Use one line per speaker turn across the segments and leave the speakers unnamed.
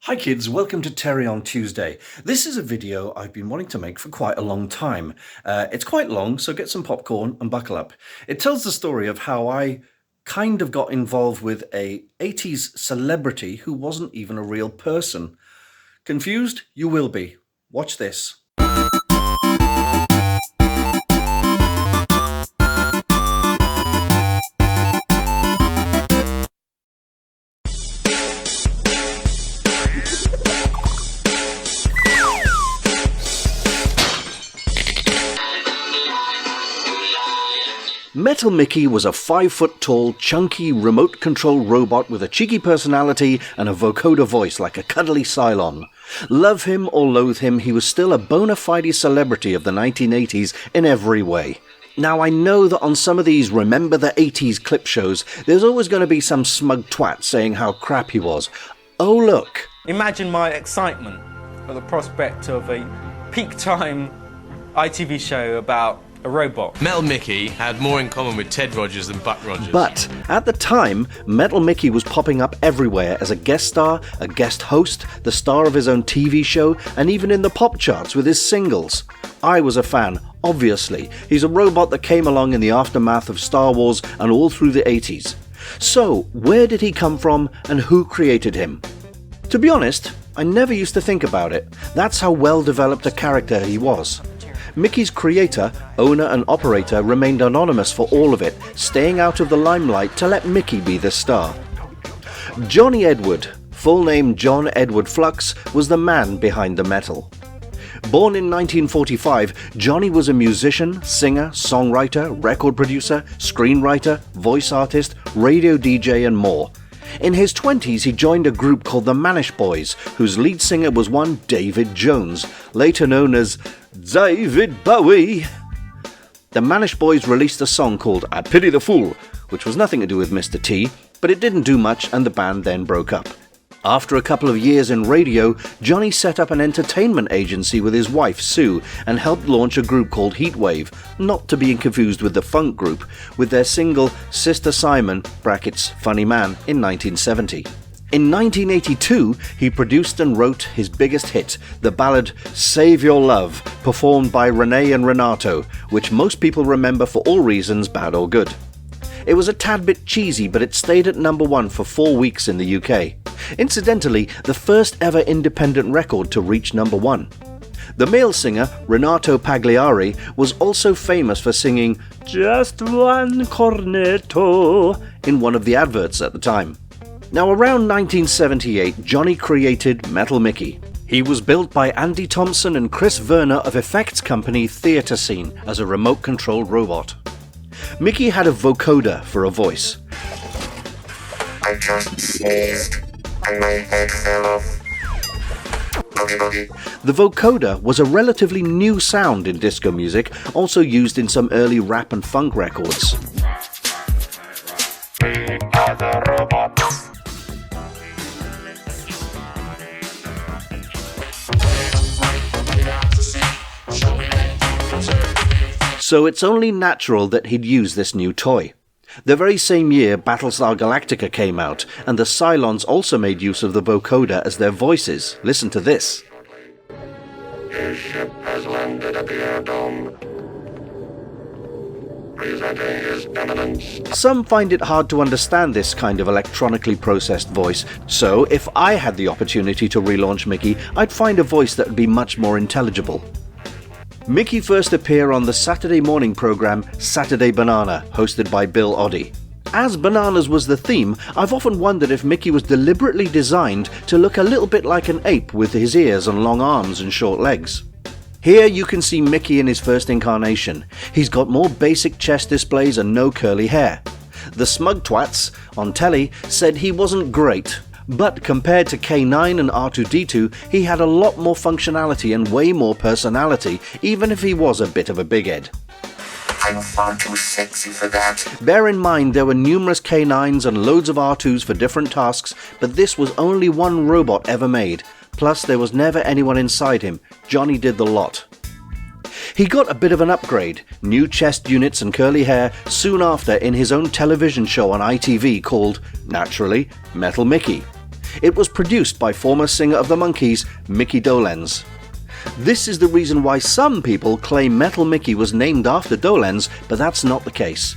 Hi kids, welcome to Terry on Tuesday. This is a video I've been wanting to make for quite a long time. It's quite long, so get some popcorn and buckle up. It tells the story of how I kind of got involved with a 80s celebrity who wasn't even a real person. Confused? You will be. Watch this. Metal Mickey was a 5-foot-tall, chunky, remote-control robot with a cheeky personality and a vocoder voice like a cuddly Cylon. Love him or loathe him, he was still a bona fide celebrity of the 1980s in every way. Now, I know that on some of these Remember the 80s clip shows, there's always going to be some smug twat saying how crap he was. Oh, look.
Imagine my excitement at the prospect of a peak-time ITV show about a robot.
Metal Mickey had more in common with Ted Rogers than Buck Rogers.
But at the time, Metal Mickey was popping up everywhere as a guest star, a guest host, the star of his own TV show, and even in the pop charts with his singles. I was a fan, obviously. He's a robot that came along in the aftermath of Star Wars and all through the 80s. So, where did he come from and who created him? To be honest, I never used to think about it. That's how well developed a character he was. Mickey's creator, owner and operator remained anonymous for all of it, staying out of the limelight to let Mickey be the star. Johnny Edward, full name John Edward Flux, was the man behind the metal. Born in 1945, Johnny was a musician, singer, songwriter, record producer, screenwriter, voice artist, radio DJ and more. In his 20s, he joined a group called the Manish Boys, whose lead singer was one David Jones, later known as David Bowie. The Manish Boys released a song called I Pity the Fool, which was nothing to do with Mr. T, but it didn't do much and the band then broke up. After a couple of years in radio, Johnny set up an entertainment agency with his wife Sue and helped launch a group called Heatwave, not to be confused with the funk group, with their single Sister Simon (Funny Man) in 1970. In 1982, he produced and wrote his biggest hit, the ballad Save Your Love, performed by Renee and Renato, which most people remember for all reasons, bad or good. It was a tad bit cheesy, but it stayed at number 1 for 4 weeks in the UK. Incidentally, the first ever independent record to reach number 1. The male singer, Renato Pagliari, was also famous for singing Just One Cornetto in one of the adverts at the time. Now, around 1978, Johnny created Metal Mickey. He was built by Andy Thompson and Chris Werner of effects company Theatre Scene as a remote-controlled robot. Mickey had a vocoder for a voice.
I just sneezed and my head fell off. Boogie boogie.
The vocoder was a relatively new sound in disco music, also used in some early rap and funk records.
We are the robots.
So it's only natural that he'd use this new toy. The very same year, Battlestar Galactica came out, and the Cylons also made use of the vocoder as their voices. Listen to this.
His ship has landed at the airdome. Presenting his eminence.
Some find it hard to understand this kind of electronically processed voice, so if I had the opportunity to relaunch Mickey, I'd find a voice that would be much more intelligible. Mickey first appeared on the Saturday morning program Saturday Banana, hosted by Bill Oddie. As bananas was the theme, I've often wondered if Mickey was deliberately designed to look a little bit like an ape with his ears and long arms and short legs. Here you can see Mickey in his first incarnation. He's got more basic chest displays and no curly hair. The smug twats on telly said he wasn't great, but compared to K9 and R2-D2, he had a lot more functionality and way more personality, even if he was a bit of a big head.
I'm far too sexy for that.
Bear in mind there were numerous K9s and loads of R2s for different tasks, but this was only one robot ever made. Plus there was never anyone inside him. Johnny did the lot. He got a bit of an upgrade, new chest units and curly hair, soon after in his own television show on ITV called, naturally, Metal Mickey. It was produced by former singer of the Monkees, Mickey Dolenz. This is the reason why some people claim Metal Mickey was named after Dolenz, but that's not the case.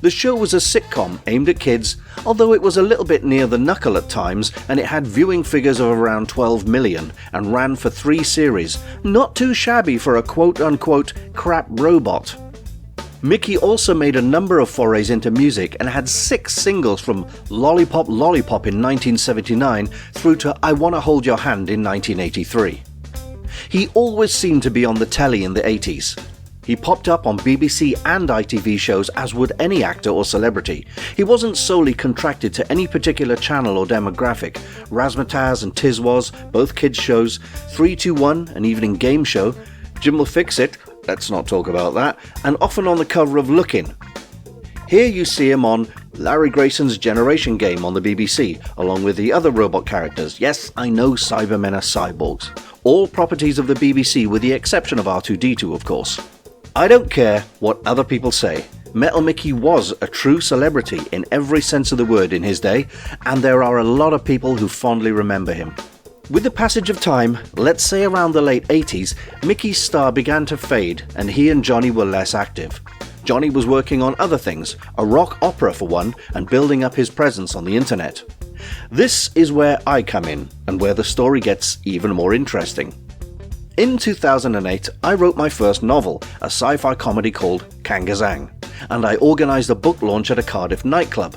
The show was a sitcom aimed at kids, although it was a little bit near the knuckle at times, and it had viewing figures of around 12 million and ran for 3 series, not too shabby for a quote-unquote crap robot. Mickey also made a number of forays into music and had 6 singles from Lollipop Lollipop in 1979 through to I Wanna Hold Your Hand in 1983. He always seemed to be on the telly in the 80s. He popped up on BBC and ITV shows as would any actor or celebrity. He wasn't solely contracted to any particular channel or demographic. Razzmatazz and Tiswas, both kids shows, 321, an evening game show, Jim Will Fix It, let's not talk about that, and often on the cover of Lookin'. Here you see him on Larry Grayson's Generation Game on the BBC, along with the other robot characters. Yes, I know Cybermen are cyborgs. All properties of the BBC with the exception of R2-D2, of course. I don't care what other people say. Metal Mickey was a true celebrity in every sense of the word in his day, and there are a lot of people who fondly remember him. With the passage of time, let's say around the late 80s, Mickey's star began to fade and he and Johnny were less active. Johnny was working on other things, a rock opera for one, and building up his presence on the internet. This is where I come in, and where the story gets even more interesting. In 2008, I wrote my first novel, a sci-fi comedy called Kangazang, and I organised a book launch at a Cardiff nightclub.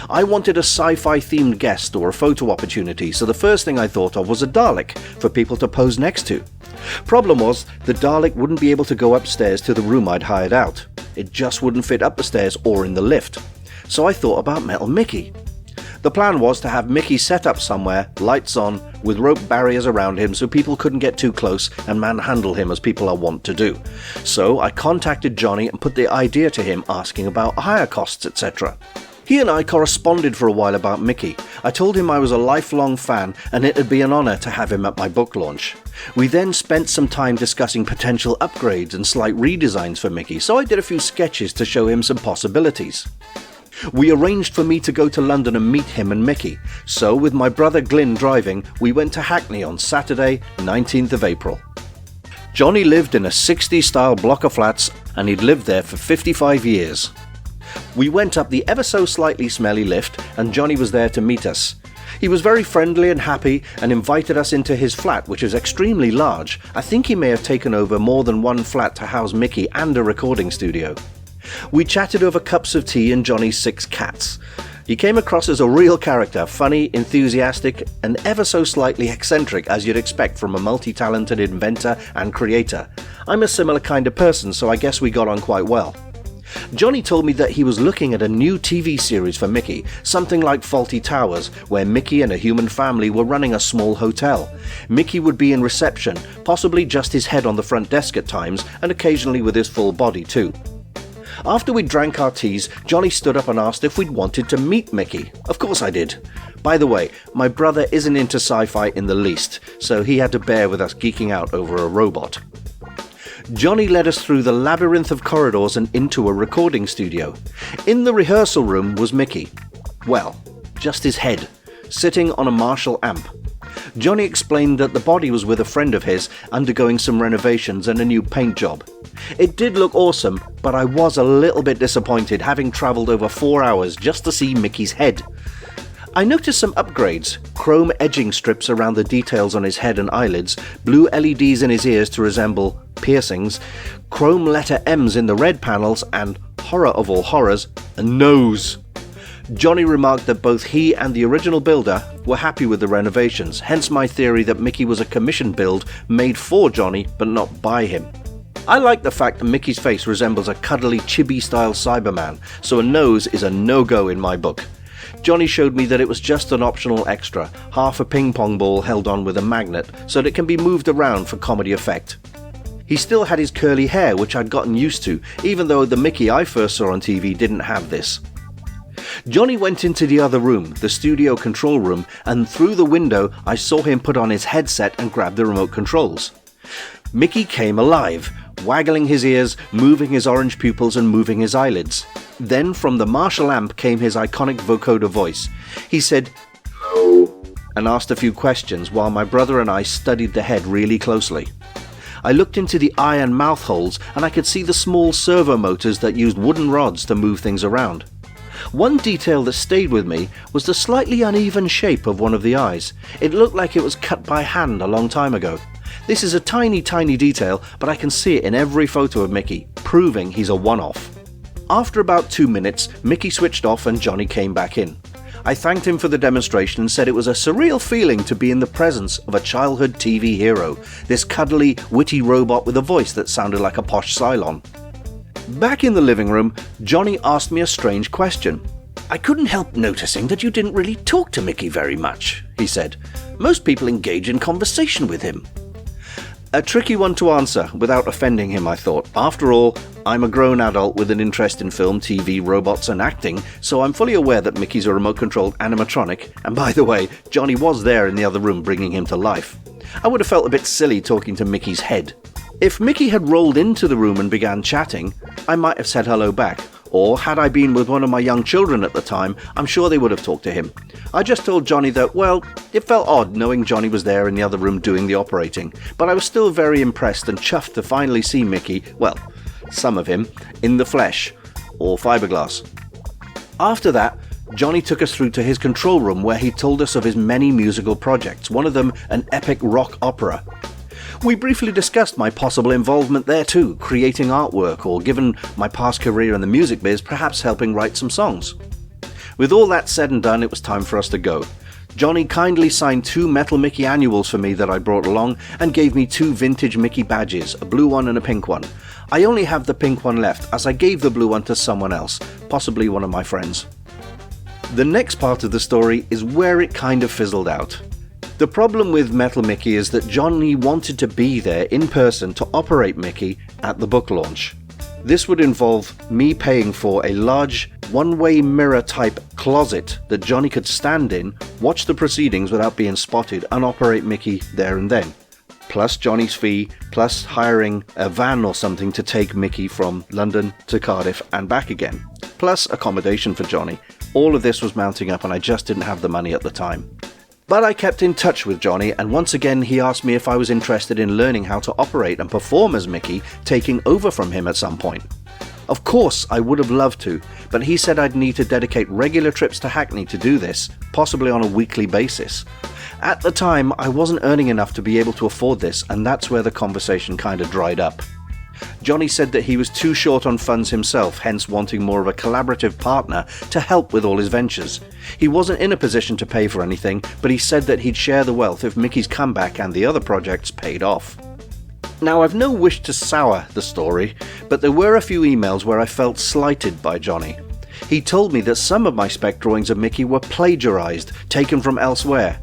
I wanted a sci-fi themed guest or a photo opportunity, so the first thing I thought of was a Dalek for people to pose next to. Problem was, the Dalek wouldn't be able to go upstairs to the room I'd hired out. It just wouldn't fit up the stairs or in the lift. So I thought about Metal Mickey. The plan was to have Mickey set up somewhere, lights on, with rope barriers around him so people couldn't get too close and manhandle him as people are wont to do. So I contacted Johnny and put the idea to him asking about hire costs, etc. He and I corresponded for a while about Mickey. I told him I was a lifelong fan and it'd be an honour to have him at my book launch. We then spent some time discussing potential upgrades and slight redesigns for Mickey, so I did a few sketches to show him some possibilities. We arranged for me to go to London and meet him and Mickey, so with my brother Glyn driving, we went to Hackney on Saturday, 19th of April. Johnny lived in a 60s-style block of flats and he'd lived there for 55 years. We went up the ever so slightly smelly lift and Johnny was there to meet us. He was very friendly and happy and invited us into his flat, which is extremely large. I think he may have taken over more than one flat to house Mickey and a recording studio. We chatted over cups of tea and Johnny's 6 cats. He came across as a real character, funny, enthusiastic, and ever so slightly eccentric as you'd expect from a multi-talented inventor and creator. I'm a similar kind of person, so I guess we got on quite well. Johnny told me that he was looking at a new TV series for Mickey, something like Fawlty Towers, where Mickey and a human family were running a small hotel. Mickey would be in reception, possibly just his head on the front desk at times, and occasionally with his full body too. After we drank our teas, Johnny stood up and asked if we'd wanted to meet Mickey. Of course I did. By the way, my brother isn't into sci-fi in the least, so he had to bear with us geeking out over a robot. Johnny led us through the labyrinth of corridors and into a recording studio. In the rehearsal room was Mickey. Well, just his head, sitting on a Marshall amp. Johnny explained that the body was with a friend of his, undergoing some renovations and a new paint job. It did look awesome, but I was a little bit disappointed having travelled over 4 hours just to see Mickey's head. I noticed some upgrades, chrome edging strips around the details on his head and eyelids, blue LEDs in his ears to resemble piercings, chrome letter M's in the red panels, and, horror of all horrors, a nose. Johnny remarked that both he and the original builder were happy with the renovations, hence my theory that Mickey was a commission build made for Johnny but not by him. I like the fact that Mickey's face resembles a cuddly chibi-style Cyberman, so a nose is a no-go in my book. Johnny showed me that it was just an optional extra, half a ping pong ball held on with a magnet so that it can be moved around for comedy effect. He still had his curly hair, which I'd gotten used to, even though the Mickey I first saw on TV didn't have this. Johnny went into the other room, the studio control room, and through the window I saw him put on his headset and grab the remote controls. Mickey came alive, waggling his ears, moving his orange pupils and moving his eyelids. Then from the Marshall amp came his iconic vocoder voice. He said,
Hello,
and asked a few questions while my brother and I studied the head really closely. I looked into the eye and mouth holes and I could see the small servo motors that used wooden rods to move things around. One detail that stayed with me was the slightly uneven shape of one of the eyes. It looked like it was cut by hand a long time ago. This is a tiny detail, but I can see it in every photo of Mickey, proving he's a one-off. After about 2 minutes, Mickey switched off and Johnny came back in. I thanked him for the demonstration and said it was a surreal feeling to be in the presence of a childhood TV hero, this cuddly, witty robot with a voice that sounded like a posh Cylon. Back in the living room, Johnny asked me a strange question. "I couldn't help noticing that you didn't really talk to Mickey very much," he said. "Most people engage in conversation with him." A tricky one to answer without offending him, I thought. After all, I'm a grown adult with an interest in film, TV, robots and acting, so I'm fully aware that Mickey's a remote-controlled animatronic, and by the way, Johnny was there in the other room bringing him to life. I would have felt a bit silly talking to Mickey's head. If Mickey had rolled into the room and began chatting, I might have said hello back, or had I been with one of my young children at the time, I'm sure they would have talked to him. I just told Johnny that, well, it felt odd knowing Johnny was there in the other room doing the operating, but I was still very impressed and chuffed to finally see Mickey, well, some of him, in the flesh, or fiberglass. After that, Johnny took us through to his control room where he told us of his many musical projects, one of them an epic rock opera. We briefly discussed my possible involvement there too, creating artwork, or given my past career in the music biz, perhaps helping write some songs. With all that said and done, it was time for us to go. Johnny kindly signed 2 Metal Mickey annuals for me that I brought along and gave me 2 vintage Mickey badges, a blue one and a pink one. I only have the pink one left as I gave the blue one to someone else, possibly one of my friends. The next part of the story is where it kind of fizzled out. The problem with Metal Mickey is that Johnny wanted to be there in person to operate Mickey at the book launch. This would involve me paying for a large, one-way mirror type closet that Johnny could stand in, watch the proceedings without being spotted, and operate Mickey there and then. Plus Johnny's fee, plus hiring a van or something to take Mickey from London to Cardiff and back again. Plus accommodation for Johnny. All of this was mounting up and I just didn't have the money at the time. But I kept in touch with Johnny, and once again he asked me if I was interested in learning how to operate and perform as Mickey, taking over from him at some point. Of course I would have loved to, but he said I'd need to dedicate regular trips to Hackney to do this, possibly on a weekly basis. At the time I wasn't earning enough to be able to afford this, and that's where the conversation kind of dried up. Johnny said that he was too short on funds himself, hence wanting more of a collaborative partner to help with all his ventures. He wasn't in a position to pay for anything, but he said that he'd share the wealth if Mickey's comeback and the other projects paid off. Now, I've no wish to sour the story, but there were a few emails where I felt slighted by Johnny. He told me that some of my spec drawings of Mickey were plagiarized, taken from elsewhere.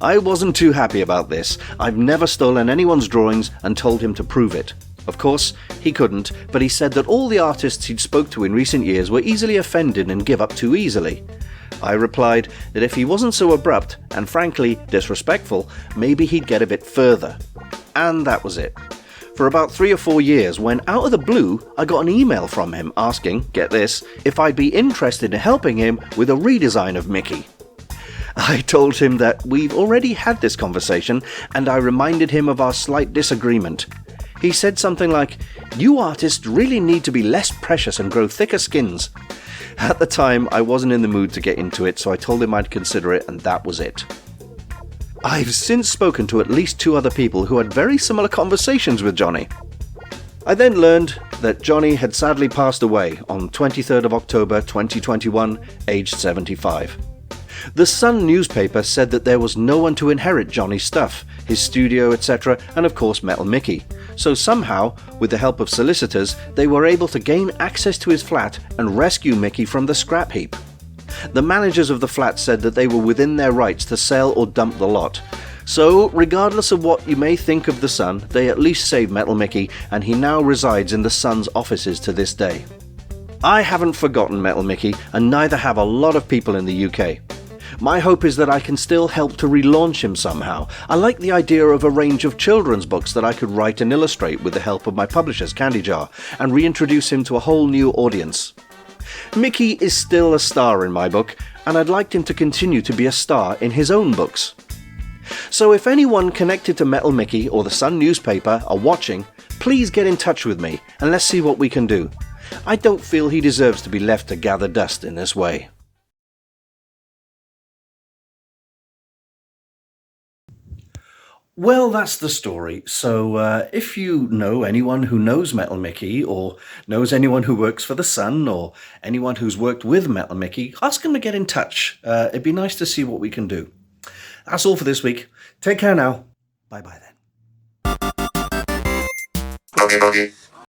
I wasn't too happy about this. I've never stolen anyone's drawings and told him to prove it. Of course, he couldn't, but he said that all the artists he'd spoke to in recent years were easily offended and give up too easily. I replied that if he wasn't so abrupt, and frankly disrespectful, maybe he'd get a bit further. And that was it. For about 3 or 4 years, when out of the blue, I got an email from him asking, get this, if I'd be interested in helping him with a redesign of Mickey. I told him that we've already had this conversation, and I reminded him of our slight disagreement. He said something like, "You artists really need to be less precious and grow thicker skins." At the time, I wasn't in the mood to get into it, so I told him I'd consider it, and that was it. I've since spoken to at least 2 other people who had very similar conversations with Johnny. I then learned that Johnny had sadly passed away on 23rd of October 2021, aged 75. The Sun newspaper said that there was no one to inherit Johnny's stuff, his studio, etc., and of course Metal Mickey. So somehow, with the help of solicitors, they were able to gain access to his flat and rescue Mickey from the scrap heap. The managers of the flat said that they were within their rights to sell or dump the lot. So, regardless of what you may think of the Sun, they at least saved Metal Mickey, and he now resides in the Sun's offices to this day. I haven't forgotten Metal Mickey, and neither have a lot of people in the UK. My hope is that I can still help to relaunch him somehow. I like the idea of a range of children's books that I could write and illustrate with the help of my publishers, Candy Jar, and reintroduce him to a whole new audience. Mickey is still a star in my book, and I'd like him to continue to be a star in his own books. So if anyone connected to Metal Mickey or the Sun newspaper are watching, please get in touch with me and let's see what we can do. I don't feel he deserves to be left to gather dust in this way. Well, that's the story. So if you know anyone who knows Metal Mickey, or knows anyone who works for the Sun, or anyone who's worked with Metal Mickey, ask them to get in touch. It'd be nice to see what we can do. That's all for this week. Take care now. Bye-bye then.
Boogie boogie.